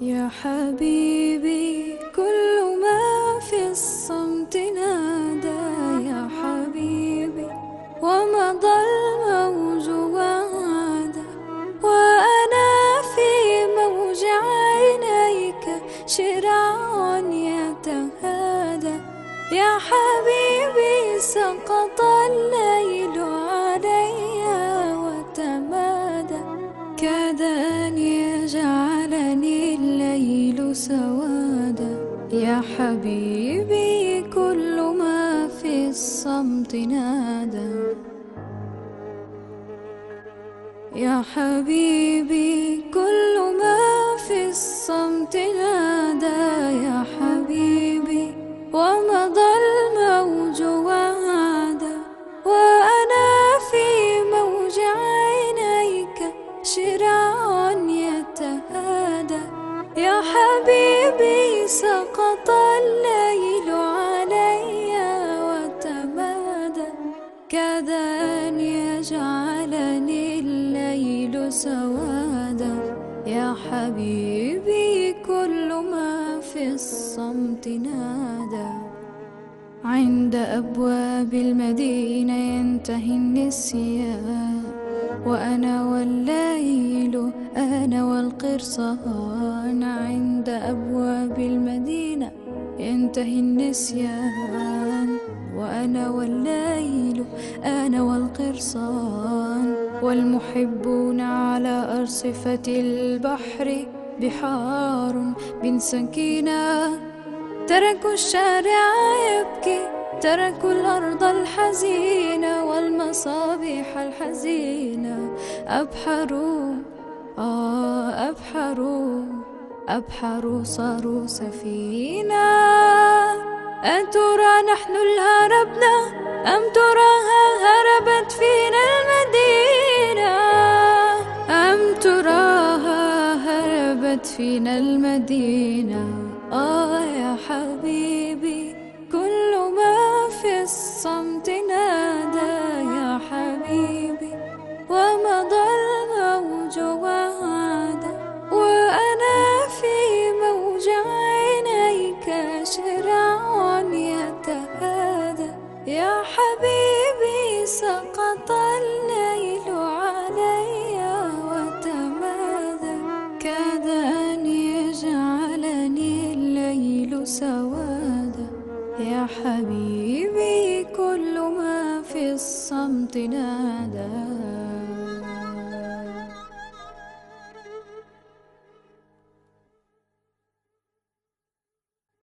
يا حبيبي كل ما في الصمت نادى يا حبيبي، ومضى الموج وعاد، وأنا في موج عينيك شراع يتهادى. يا حبيبي سقط الليل علي وتمادى، كاد أن يجعلني الليل سوادا. يا حبيبي كل ما في الصمت نادى. يا حبيبي كل ما في الصمت نادى يا حبيبي، ومضى الموج وعاد، وأنا في موج عينيك شراع يتهادى. يا حبيبي سقط الليل علي وتمادى، كاد أن يجعلني الليل سوادا. يا حبيبي كل ما في الصمت نادى. عند أبواب المدينة ينتهي النسيان، وأنا والليل أنا والقرصان. عند أبواب المدينة ينتهي النسيان، وأنا والليل أنا والقرصان. والمحبون على أرصفة البحر بحار من سكينة، تركوا الشارع يبكي، تركوا الأرض الحزينة والمصابيح الحزينة. أبحروا صاروا سفينة. أترى نحن الهربنا أم تراها هربت فينا المدينة؟ أم تراها هربت فينا المدينة؟ يا حبيبي كل ما في الصمت نادى يا حبيبي، ومضى الموج وعاد، وأنا في موج عينيك شراع يتهادى. يا حبيبي سقط الليل علي وتمادى، كاد أن يجعلني الليل سوادا. يا حبيبي كل ما في الصمت نادى.